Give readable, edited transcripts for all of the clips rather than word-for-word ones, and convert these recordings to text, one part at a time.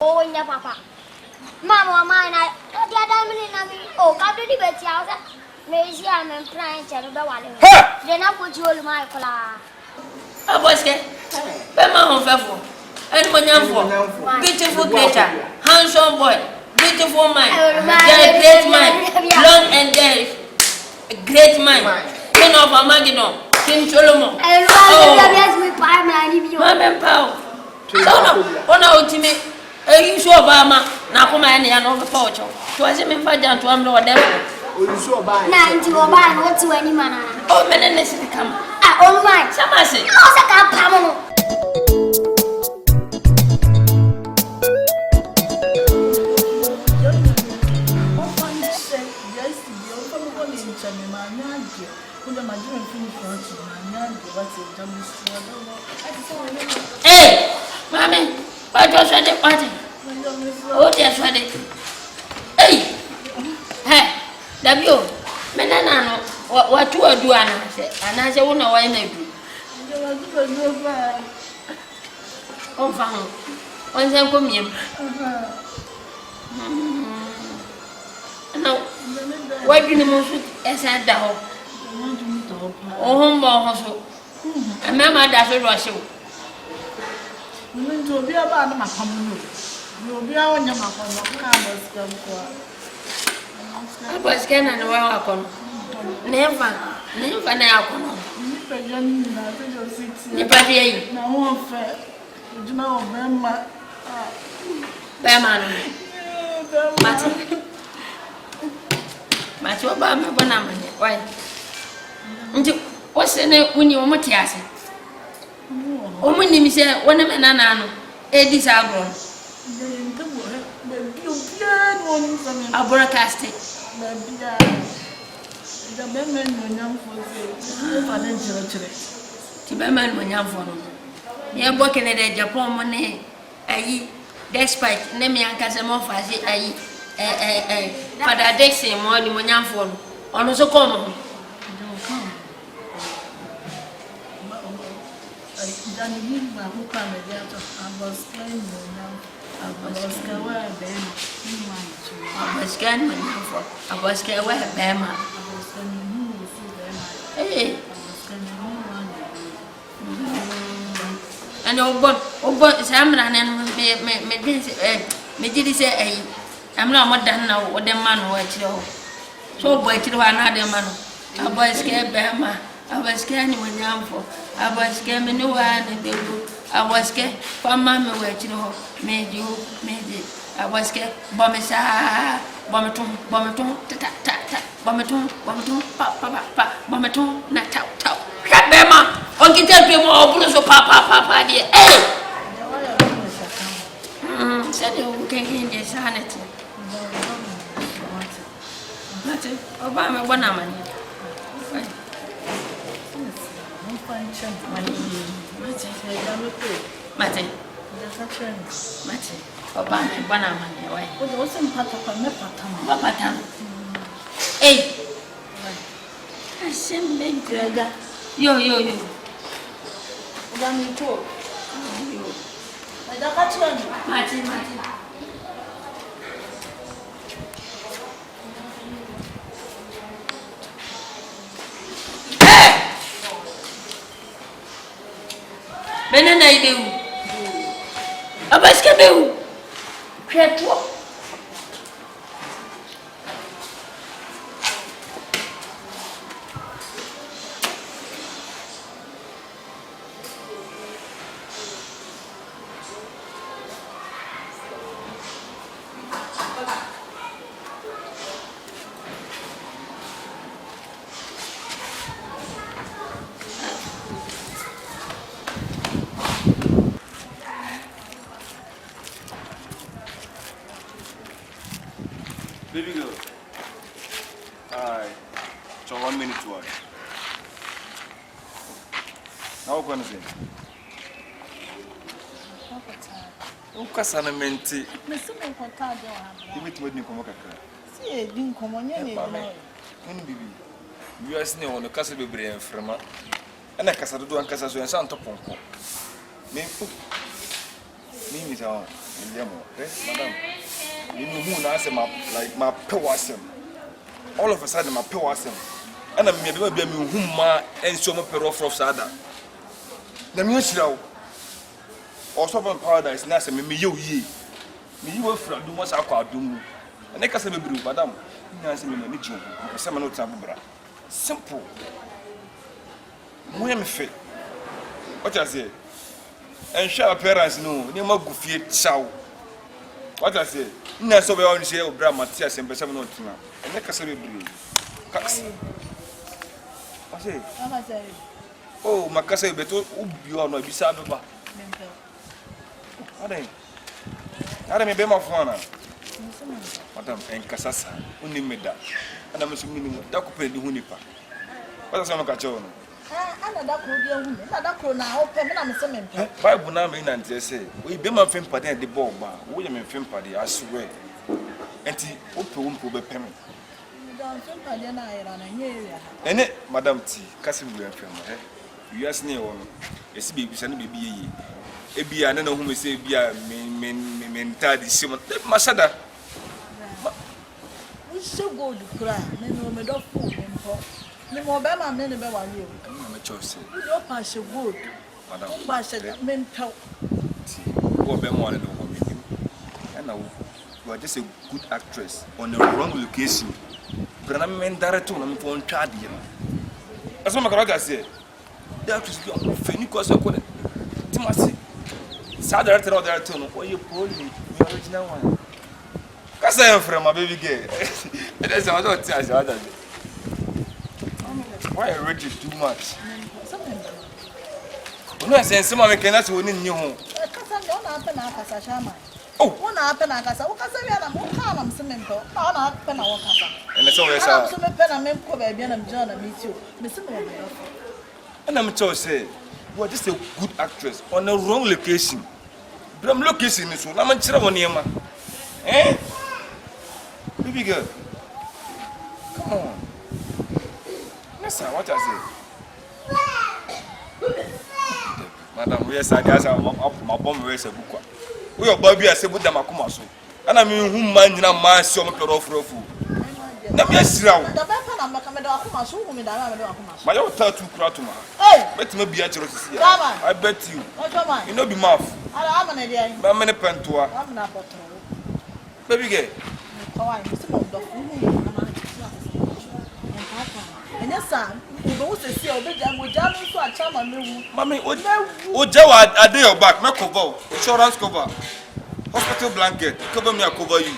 Oh, in your papa. Mamma, mine, I got the other minute. Oh, come to the bed, Yowza. Maybe I'm in French and the one. Then I put you on my collar. Abosike, Bema on Fefo, and Monyanfo, beautiful creature, handsome boy, beautiful mind, great mind, long and there, great mind, King of Armageddon, King Solomon. Mamma Pow. One ultimate, you saw Obama, Nakuma and over Pocho. Was him in Fajan to Amdo or Devil. Now, to Obama, what's to any man? Oh, men, and come. Oh, my, some I say, oh, hey, Mammy, what was the party? Oh, yes, ready. Hey, hey, W, Menano, what you are doing, and I say, oh, no, I never. Oh, found one time come here. No, why do you move as I die? Oh, home, and Mamma does rush you. You will be about my family. You will be on your map on the I was scanning and well upon. Never now. You no one fair. You know, Bema. Bema, Matthew Obama, Bonam, why? What's the name when you want to ask? Oh, my name is one of Nana, Eddie's album. I'll broadcast it. The Bemen when young for Tibeman when young for them. You're working at Japan money. Despite Nemi and Casamon, I Father Dexy, more than young for on so common. I was playing I was scared where Bama. Hey, and oh, but Sam and me did say, I'm not more than now what the man was you. So, boy, to another man. I was scared Bama. I was scared when young for. I was scared me no one and they do. I was scared for mamma where you know, made it. I was scared, Bomisa, Bomaton, Papa, Bomaton, Natau, Bema, or get up your more bullets of Papa, dear. Eh? Said you can gain your sanity. Obama, one man. Mate, Obama, one man, away. What wasn't part of a Papa, hey, I send me Gregor. Yo. Damn talk. I don't catch one. Martin. Benana ideu. Abasike meu. Creto. Baby girl. Alright. So 1 minute to one. Now what is it? Ukasana menti. Mr. Montado. You meet with Nicomo Kakra. See, didn't come on your name. You are sitting on the castle brain from and I can do and Casa and Santa Ponco. Me, Miss, Madam. You who now say my pewasem. All of a sudden my pewasem. And I'm maybe whom ma and so much of Sada. The musical or sovereign paradise, Nasa, me you ye. Me you were from do what's our doom. And I can say, Madam, Nancy, me, some no time. Simple. When fit. What I say? And shall parents know, you must go feed chow. What I say? Not so well, she will bring Matthias and Besam no tina. And I can say, I say, oh, my cousin, but you are not beside me. I don't be my phone. Madam, and Cassasa, only made that. And I'm assuming that could pay the Hunipa. What is a catch on? Bible now mean and say, we be my film party at the ball bar. We am in film party, I swear. And the open will payment. And it, Madam T, Cassim will film, you ask me on a CB, and baby. Ebi I don't know who may say be a mentality. Masada. We so go to cry. No, me don't fool him. No more Bama, many Bama. I'm a choice. You don't pass a good. Madam, pass a mental. Go Bama and no meeting. And now you are just a good actress on the wrong location. But I'm meant director on the phone card. That's what my brother said. The actress is Phoenix. Timothy. Sad director or director, what you call me, the original one. Because I am from my baby girl. That's another thing. Why I read you too much? When I say someone cannot win in your home. Oh, one happened. I guess I am cement. And it's always a pen and make baby and John and meet you. And I'm told say. You are just a good actress on the wrong location. But I'm location is one. I'm a children on eh? Baby girl. Come on. Listen, what I say. Madam, we are sad as I'm up my bomb race a book. We are Bobby as a Buddha Makumaso. And I mean, whom man in a man so much of rofu. Let me see now. My old tattoo cratuma. Bet me be at your I bet you. You know, be mouth. I'm in a pentua. Baby gay. And yes, son, you don't see a big and we jam into a charm and new. Mammy, would Joe a day or back, make cover, insurance cover, hospital blanket, cover me, I cover you.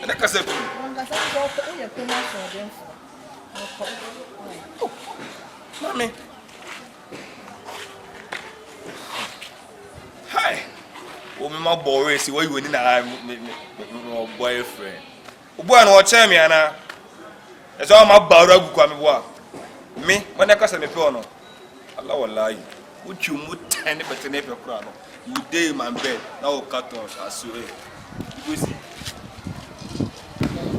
And I can say, Mommy. Hi. Oh, my boy, see what you wouldn't have my boyfriend. Boy, and watch me, Anna. It's all my barragu come me, when I cast a piano. Allah will lie. Would you move 10 but a neighbor crown? You day my bed, now cut off, I swear. You see.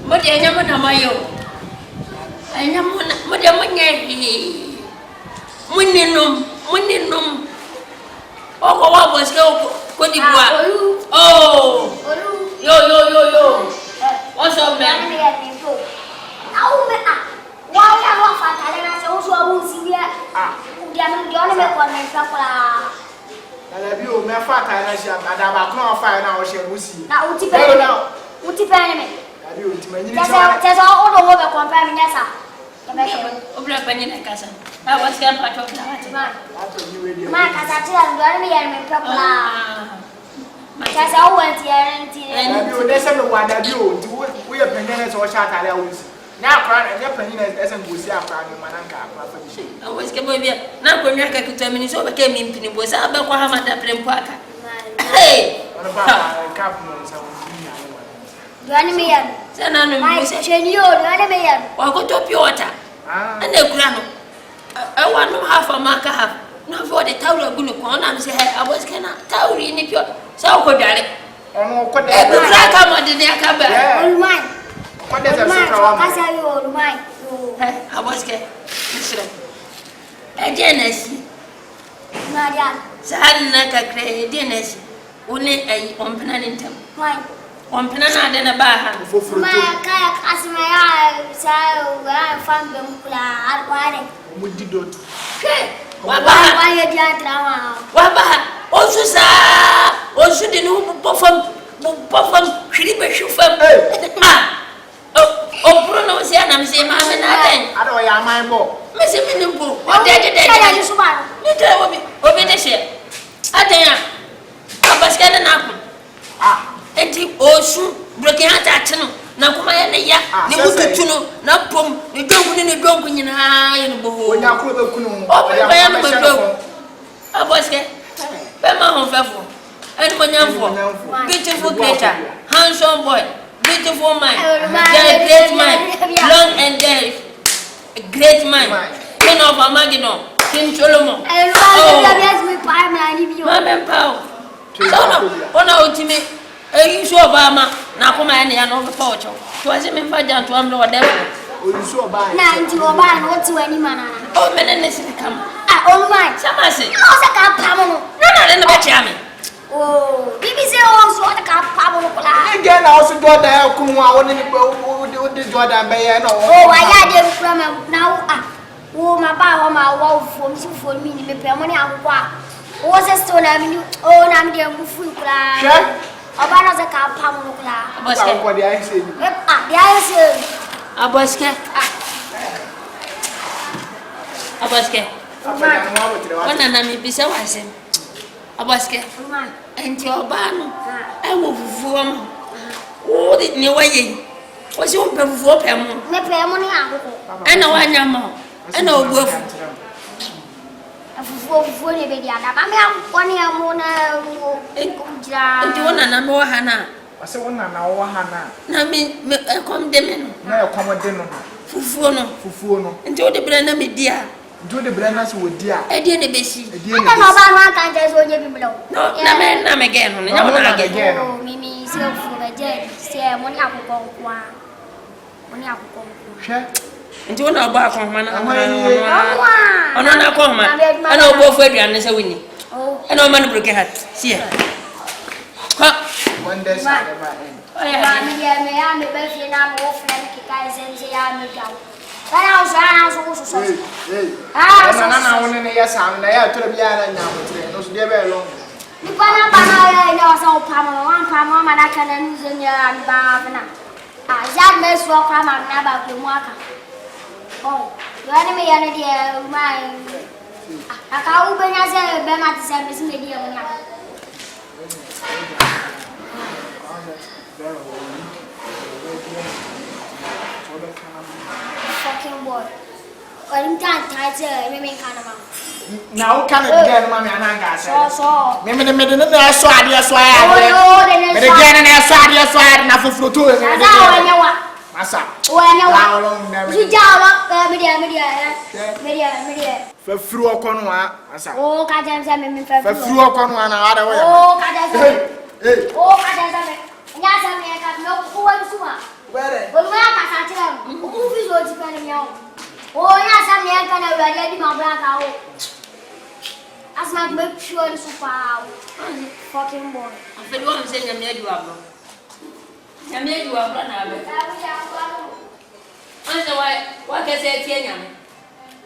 But I am a mayo. I am Madame Yankee. Winning. Oh, what was go? Oh, yo. What's up, man? Why are you fat? Also, I will see you. The only one is Papa. I you, my fat, Madame, I can't find out she will see. Now, Uti Penny. That's all the water comparing us. Obra Penny Casa. I was going to talk to my Casatilla, and Papa. That's all went here and you. There's someone that you do. We are pennies or shot. I always. Now, crying and your penny isn't good. I was going to now when I could tell me so became in Pinibus. I bet what I'm at the Parker. Hey, Ganimian, my senior, Ganimian, or go to Piota. And the grano. I want no half a marker half. Not for the tower of Gunukon. I'm saying I was cannot tower in it. So could I? Oh, could I come on the Akabenezer? All mine. What does that all mine? I was getting a Genesis. Marian, Sadnaka Genesis. Only a ompenanintum. Why? Ompenana baha. My kaya kasimaya sa fan bemkula arware. Mudidot. Why you dia drama? Wabaha. Also sa. Also the new perform kribe shufam. Oh Bruno say I'm say mama na den. I don't ya my bo. Me say me nimbo. O dey. Kaya you suba. Me tell obi dey share. Adan abaskele na ko. Enti osu broken heart ateno na kuma ya ne ya ne mututu no na pom ne donku nyina ye no bo Onya kro be kunu o be ya no bo Abosike be ma hon fefo en mo nyamfo beautiful creator handsome boy beautiful mind great mind long and great mind king of Armageddon King Solomon Mama Pao ona otime you so Obama na kuma ya no pa ocho to ase me fa jan to am no whatever you so ba na nti oba na oti wani mana o menene se kam oh my sama se o se ka pamo no na be chia me oh bibi se o so ka pamo no kula again na o so do da kunu a woni ni o de Jordan be ye no oh wa ya de from na wo ma ba ho ma wo fo mi fo mi ni me pe mo ni akwa o se sto na mi o na mi de mu fu kula Oba na se ka pam no kula. Abosike. Ko dia ise ni. Dia ise. Abosike. Abosike. Wana na mi bisa wasem. Abosike. Enti oba no. E wo fufu am. O di ni waye. O si o pe fufu o pe mo. Me pe mo ni akoko. E na wanya mo. E na oguafu. Fufu ni be dia da. Ba me akoko ni mo na Enti wona na me hana. Ase wona na wo hana. Na me kom de me no. Na e kom de no. Fufuo no. Enti o de bre na me dia. Do the brand so would dia. E die ne besi. Ata no ba no kan je so nye bi blo. No, na me ge no. Nya wona ge. Oh, mimi se fufu be je se mo ni akoko kwa. Mo ni akoko. Hwe. Enti wona oba akon na. Ono na akon ma. Ana obo fu aduane se wini. Oh. Ana o man broken heart. See. Ha. One day sa ba en. Ba mi ya me ya me be fi na mo friend ki kai se ya me gawo. Kana so. Hey. Na woni ne ya sam na ya toro bia na nya motre. No so de be long. Ni pana ya ina so pamo ma na kana ni zenya ba bana. Ya me so kwa ma na ba ku mu aka. Oh, yo ni me ya ne dia ma. Aka u be nya se be ma ti se me si me dia mo nya. Fucking boy. When time tight, me kind of. Now can again, mammy, and I got So. Me na so adia so adia. Me again na so adia so adia na fufu to. Masa. Wa long na. Ju jawa media. Fa furu okono a masa. Oh, ka jam sa me fa. Fa furu okono a na ada wa. Oh, ka jam sa. Hey. Oh, ka jam sa me. Nya sa me ka no ko wa suma. Where? Bo ma ka sa tira. Ku fi zo ti pa ni yawo. Oh, nya sa me ka na wa dia di ma bra ka o. Asma make sure it's super fucking boy. I feel what I'm saying. I'm abro. Nyame you abro na abe. Answer why can say tie nyame.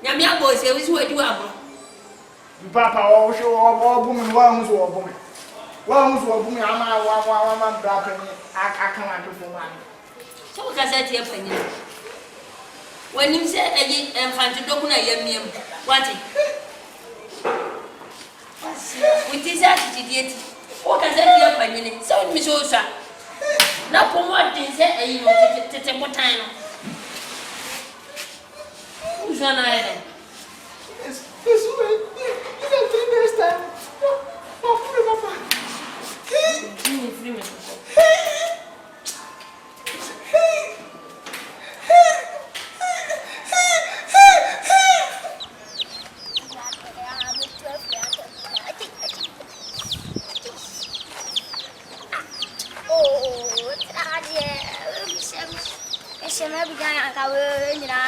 Nyame abo say we so adu abro. Papa o so o bu mi wa hu so o bu mi. Wa hu so o bu mi ama wa bra pa ni aka ma to fo ma. So ka say tie panyi. When him say eji enfant doku na yamiem. What? With this attitude, what can I hear by you? So, Miss Osa. Now, for what they say, you know, to take what time? Who's on island? This way, you got 3 days time. Free me. Shema bi gan ka we nyina.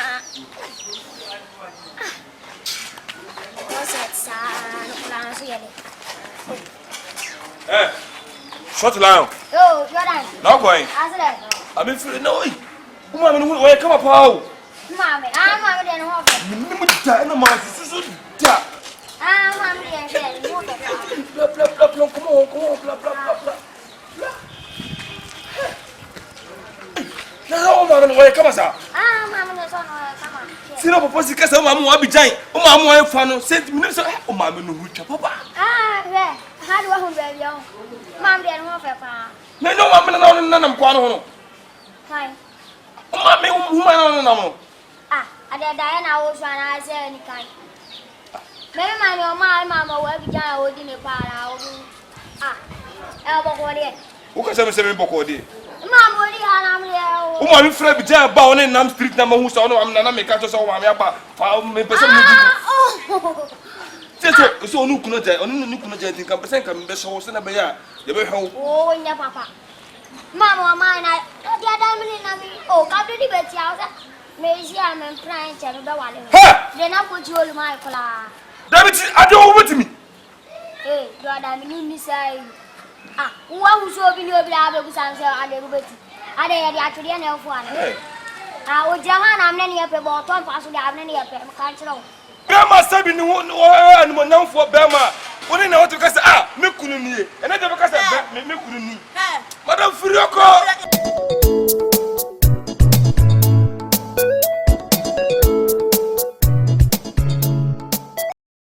What's that sa no plan so yele. Short line. Oh, you're right. No going. I said, I mean, no. Woman, where come up? How? Mammy, I'm not going to offer. No, man, this is that. I'm hungry and said, Blah, blah, blah, blah. Come on, blah, blah, blah, blah. No, man, where come on, sir? I'm having a son. Come on. See, no, Papa, because I'm a be giant. Oh, I'm fan. Sent me, oh, mamma, no, Papa. Ah, yeah. How do I hold young? Mammy, and offer. No, I'm none of Quano. Fine. Oh, mammy, woman, Ah, I did Diana was when I say any kind. Maybe my mamma will be giant holding a power. Ah, elbow what it. Who can say 7 bocodi? Mamma, what do you have? Oh, I'm afraid to jump down in Nam Street number who saw no, I'm not making us all my person. Oh, So, no, couldn't I? Only no, couldn't I think I'm saying, I'm best horse in a bear. You will hold. oh, in your papa. Mamma, mine, I got the other minute. Oh, come to the bed, house. May she am in French and the one. Then I put you on my collar. David, I don't want me. Hey, you are the minute say. Ah, who so be your blabber was answer and everybody. I did actually an elf one. I would Jahan, I'm any up about 1 person, I'm any up, can't know. Bama said in one now for Bama. When I know what to say, me couldn't, and I never got a me couldn't. Madame Furioko.